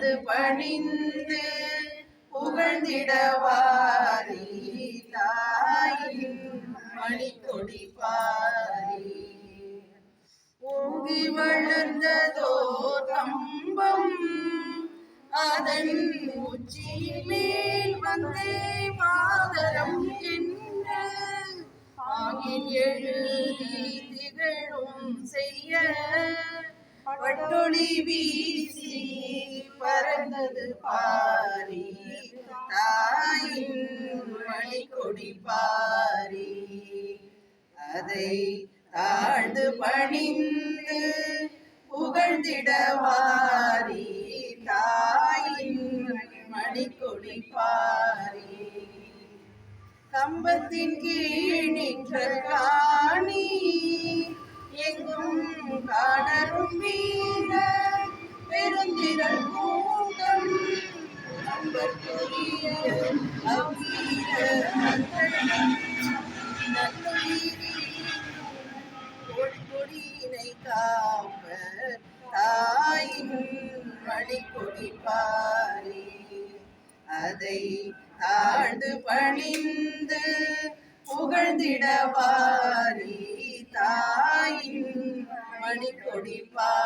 தாழ்ந்து பணிந்து புகழ்ந்திடவாரி தாயின் மணிக்கொடி பாரி ஓங்கி வளர்ந்ததோ கம்பம் அதன் உச்சியின் மேல் வந்தே மாதரம் என்று ஆகின் எழுதி திகழும் செய்ய பட்டொளி வீசி பறந்தது பாரி தாயின் மணிக்கொடி பாரி அதை தாழ்ந்து பணிந்து புகழ்ந்திடவாரி தாயின் மணிக்கொடி பாரி கம்பத்தின் கீழ் நின்ற காணி எங்கும் காணரும் வீர பெருந்திரள் கூட்டம் நம்பற்குரிய அவ்வீர கொடியினை காப்ப தாயின் மணிக்கொடி பாரி அதை தாழ்ந்து பணிந்து புகழ்ந்திடவாரி தாயின் மணிக்கொடி பாரி